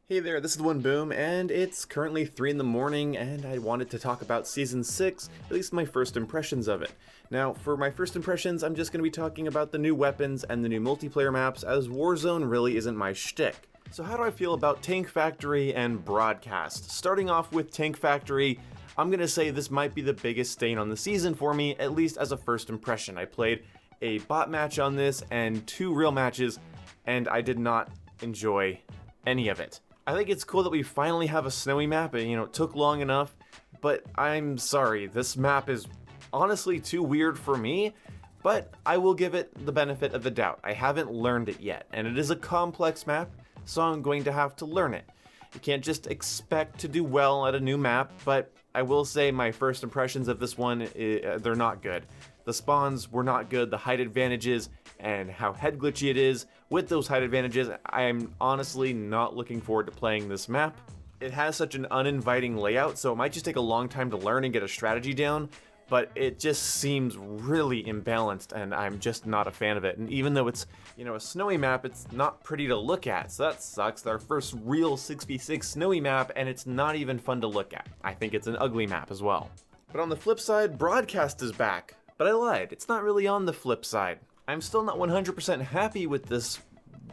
Hey there, this is the One Boom, and it's currently 3 in the morning, and I wanted to talk about Season 6, at least my first impressions of it. Now, for my first impressions, I'm just going to be talking about the new weapons and the new multiplayer maps, as Warzone really isn't my shtick. So how do I feel about Tank Factory and Broadcast? Starting off with Tank Factory, I'm going to say this might be the biggest stain on the season for me, at least as a first impression. I played a bot match on this, and 2 real matches, and I did not enjoy any of it. I think it's cool that we finally have a snowy map, and it took long enough, but I'm sorry, this map is honestly too weird for me, but I will give it the benefit of the doubt. I haven't learned it yet, and it is a complex map, so I'm going to have to learn it. You can't just expect to do well at a new map, but I will say my first impressions of this one, they're not good. The spawns were not good, the height advantages, and how head glitchy it is. With those height advantages, I am honestly not looking forward to playing this map. It has such an uninviting layout, so it might just take a long time to learn and get a strategy down, but it just seems really imbalanced, and I'm just not a fan of it. And even though it's, a snowy map, it's not pretty to look at, so that sucks. Our first real 6v6 snowy map, and it's not even fun to look at. I think it's an ugly map as well. But on the flip side, Broadcast is back. But I lied, it's not really on the flip side. I'm still not 100% happy with this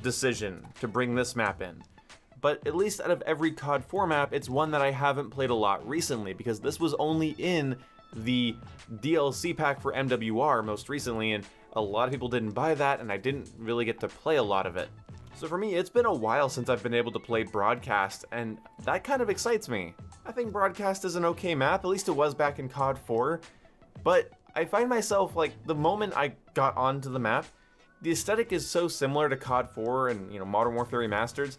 decision to bring this map in. But at least out of every COD 4 map, it's one that I haven't played a lot recently, because this was only in the DLC pack for MWR most recently, and a lot of people didn't buy that, and I didn't really get to play a lot of it. So for me, it's been a while since I've been able to play Broadcast, and that kind of excites me. I think Broadcast is an okay map, at least it was back in COD 4, but I find myself, the moment I got onto the map, the aesthetic is so similar to COD 4 and, Modern Warfare Remastered,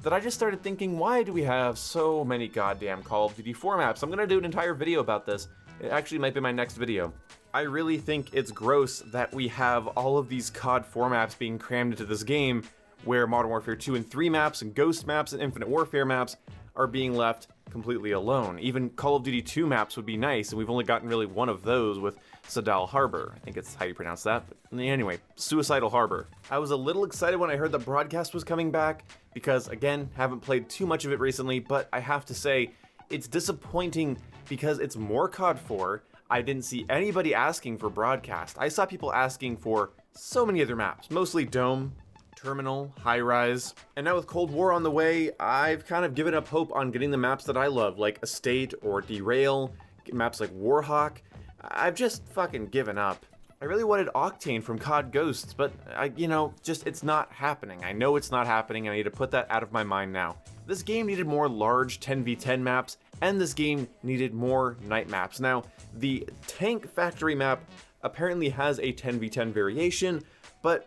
that I just started thinking, why do we have so many goddamn Call of Duty 4 maps? I'm gonna do an entire video about this. It actually might be my next video. I really think it's gross that we have all of these COD 4 maps being crammed into this game, where Modern Warfare 2 and 3 maps and Ghost maps and Infinite Warfare maps are being left completely alone. Even Call of Duty 2 maps would be nice, and we've only gotten really one of those with Sadal Harbor. I think it's how you pronounce that, but anyway, Suicidal Harbor. I was a little excited when I heard that Broadcast was coming back, because again, haven't played too much of it recently, but I have to say, it's disappointing because it's more COD 4. I didn't see anybody asking for Broadcast. I saw people asking for so many other maps, mostly Dome, Terminal, High Rise, and now with Cold War on the way, I've kind of given up hope on getting the maps that I love, like Estate or Derail, maps like Warhawk. I've just fucking given up. I really wanted Octane from COD Ghosts, but it's not happening. I know it's not happening, and I need to put that out of my mind now. This game needed more large 10v10 maps, and this game needed more night maps. Now, the Tank Factory map apparently has a 10v10 variation, but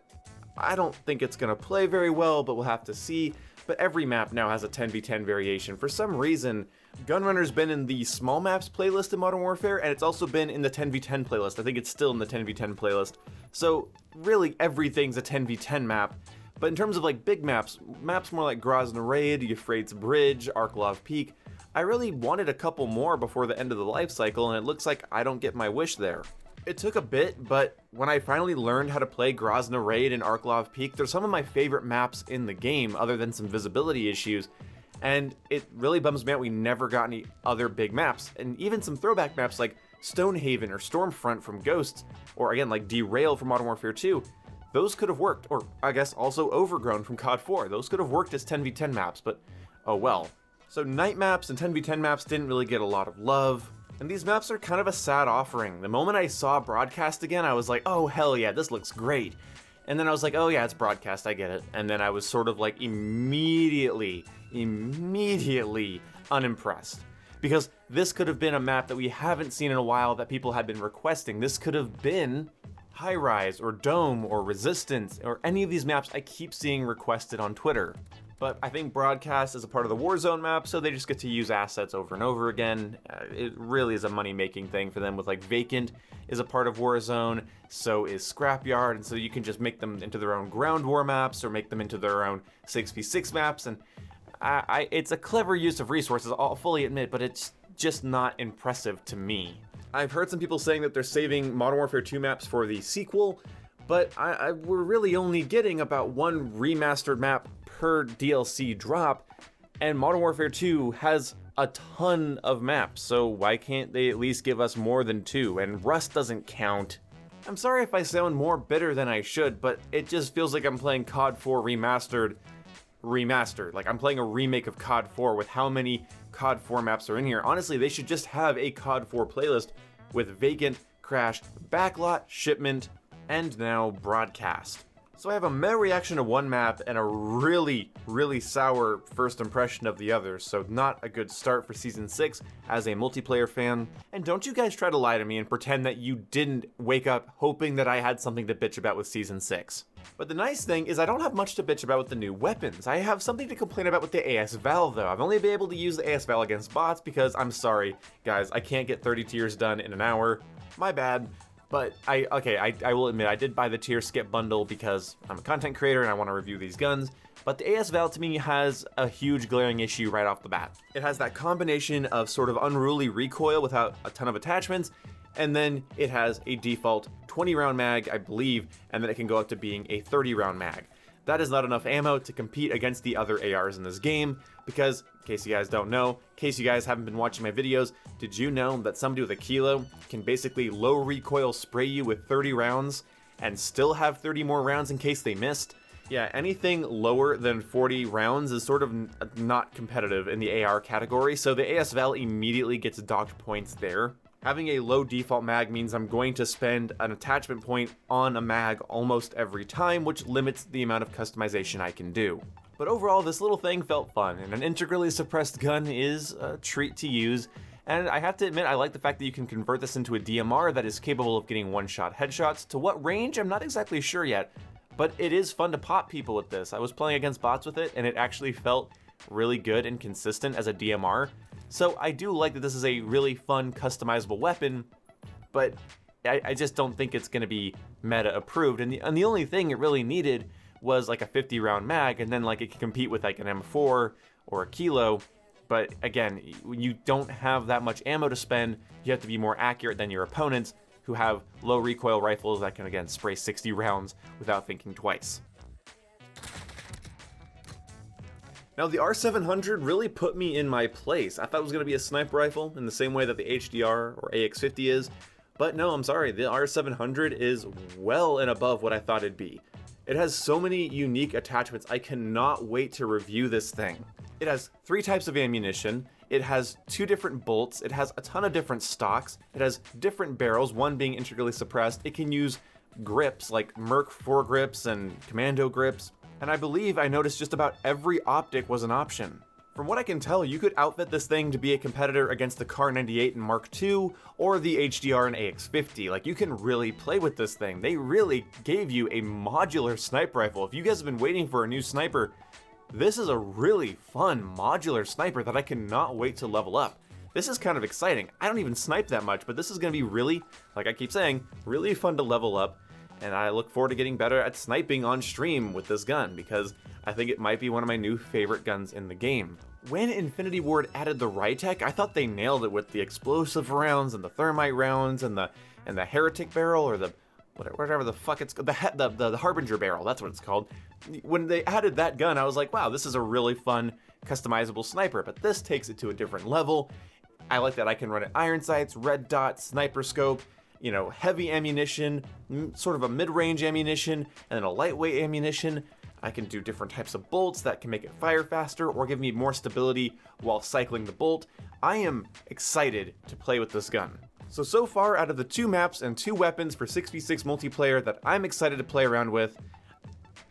I don't think it's gonna play very well, but we'll have to see. But every map now has a 10v10 variation. For some reason, Gunrunner's been in the small maps playlist in Modern Warfare, and it's also been in the 10v10 playlist. I think it's still in the 10v10 playlist. So really everything's a 10v10 map. But in terms of big maps more like Grozny Raid, Euphrates Bridge, Arklov Peak, I really wanted a couple more before the end of the life cycle, and it looks like I don't get my wish there. It took a bit, but when I finally learned how to play Grozny Raid and Arklov Peak, they're some of my favorite maps in the game, other than some visibility issues, and it really bums me out we never got any other big maps, and even some throwback maps like Stonehaven or Stormfront from Ghosts, or again like Derail from Modern Warfare 2, those could have worked, or I guess also Overgrown from COD 4, those could have worked as 10v10 maps, but oh well. So night maps and 10v10 maps didn't really get a lot of love. And these maps are kind of a sad offering. The moment I saw Broadcast again, I was like, oh hell yeah, this looks great. And then I was like, oh yeah, it's Broadcast, I get it. And then I was sort of immediately unimpressed. Because this could have been a map that we haven't seen in a while that people had been requesting. This could have been High Rise or Dome or Resistance or any of these maps I keep seeing requested on Twitter. But I think Broadcast is a part of the Warzone map, so they just get to use assets over and over again. It really is a money-making thing for them, with Vacant is a part of Warzone, so is Scrapyard, and so you can just make them into their own ground war maps or make them into their own 6v6 maps, and it's a clever use of resources, I'll fully admit, but it's just not impressive to me. I've heard some people saying that they're saving Modern Warfare 2 maps for the sequel, but we're really only getting about one remastered map per DLC drop, And Modern Warfare 2 has a ton of maps, so why can't they at least give us more than 2? And Rust doesn't count. I'm sorry if I sound more bitter than I should, but it just feels like I'm playing COD 4 remastered. Like I'm playing a remake of COD 4 with how many COD 4 maps are in here. Honestly, they should just have a COD 4 playlist with Vacant, Crash, Backlot, Shipment, and now Broadcast. So I have a meh reaction to one map and a really sour first impression of the others, so not a good start for Season 6 as a multiplayer fan. And don't you guys try to lie to me and pretend that you didn't wake up hoping that I had something to bitch about with Season 6. But the nice thing is I don't have much to bitch about with the new weapons. I have something to complain about with the AS Val though. I've only been able to use the AS Val against bots because, I'm sorry, guys, I can't get 30 tiers done in an hour. My bad. But I will admit, I did buy the tier skip bundle because I'm a content creator and I want to review these guns. But the AS Val to me has a huge glaring issue right off the bat. It has that combination of sort of unruly recoil without a ton of attachments, and then it has a default 20 round mag, I believe, and then it can go up to being a 30 round mag. That is not enough ammo to compete against the other ARs in this game, because, in case you guys don't know, in case you guys haven't been watching my videos, did you know that somebody with a kilo can basically low recoil spray you with 30 rounds and still have 30 more rounds in case they missed? Yeah, anything lower than 40 rounds is sort of not competitive in the AR category, so the AS Val immediately gets docked points there. Having a low default mag means I'm going to spend an attachment point on a mag almost every time, which limits the amount of customization I can do. But overall, this little thing felt fun, and an integrally suppressed gun is a treat to use. And I have to admit, I like the fact that you can convert this into a DMR that is capable of getting one-shot headshots. To what range, I'm not exactly sure yet, but it is fun to pop people with this. I was playing against bots with it, and it actually felt really good and consistent as a DMR. So I do like that this is a really fun, customizable weapon, but I just don't think it's going to be meta approved. And the only thing it really needed was like a 50 round mag, and then like it can compete with like an M4 or a Kilo. But again, when you don't have that much ammo to spend, you have to be more accurate than your opponents who have low recoil rifles that can again spray 60 rounds without thinking twice. Now the R700 really put me in my place. I thought it was going to be a sniper rifle in the same way that the HDR or AX50 is, but no, I'm sorry, the R700 is well and above what I thought it'd be. It has so many unique attachments, I cannot wait to review this thing. It has 3 types of ammunition, it has 2 different bolts, it has a ton of different stocks, it has different barrels, one being integrally suppressed, it can use grips like Merc foregrips and Commando grips, and I believe I noticed just about every optic was an option. From what I can tell, you could outfit this thing to be a competitor against the Kar 98 and Mark II, or the HDR and AX50. Like, you can really play with this thing. They really gave you a modular sniper rifle. If you guys have been waiting for a new sniper, this is a really fun modular sniper that I cannot wait to level up. This is kind of exciting. I don't even snipe that much, but this is going to be really, like I keep saying, really fun to level up. And I look forward to getting better at sniping on stream with this gun, because I think it might be one of my new favorite guns in the game. When Infinity Ward added the Rytec, I thought they nailed it with the explosive rounds and the thermite rounds and the heretic barrel, or the whatever the fuck it's called, the Harbinger barrel, that's what it's called. When they added that gun, I was like, wow, this is a really fun customizable sniper, but this takes it to a different level. I like that I can run it iron sights, red dot, sniper scope, you know, heavy ammunition, sort of a mid-range ammunition, and then a lightweight ammunition. I can do different types of bolts that can make it fire faster or give me more stability while cycling the bolt. I am excited to play with this gun. So far, out of the 2 maps and 2 weapons for 6v6 multiplayer that I'm excited to play around with,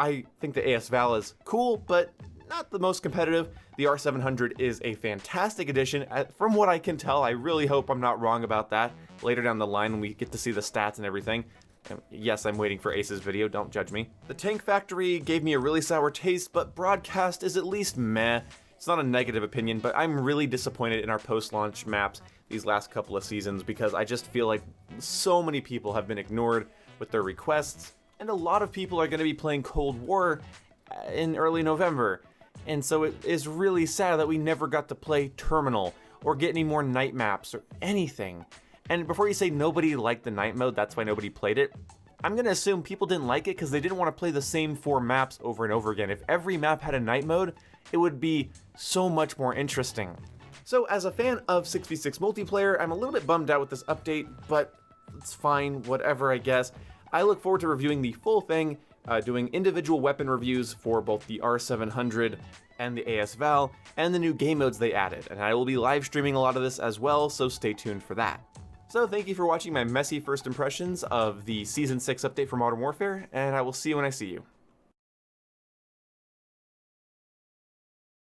I think the AS Val is cool, but not the most competitive. The R700 is a fantastic addition. From what I can tell, I really hope I'm not wrong about that later down the line when we get to see the stats and everything. And yes, I'm waiting for Ace's video, don't judge me. The Tank Factory gave me a really sour taste, but Broadcast is at least meh. It's not a negative opinion, but I'm really disappointed in our post-launch maps these last couple of seasons because I just feel like so many people have been ignored with their requests, and a lot of people are going to be playing Cold War in early November. And so it is really sad that we never got to play Terminal or get any more night maps or anything. And before you say nobody liked the night mode, that's why nobody played it, I'm going to assume people didn't like it because they didn't want to play the same 4 maps over and over again. If every map had a night mode, it would be so much more interesting. So as a fan of 6v6 multiplayer, I'm a little bit bummed out with this update, but it's fine, whatever I guess. I look forward to reviewing the full thing, doing individual weapon reviews for both the R700 and the AS Val, and the new game modes they added, and I will be live streaming a lot of this as well, so stay tuned for that. So thank you for watching my messy first impressions of the Season 6 update for Modern Warfare, and I will see you when I see you.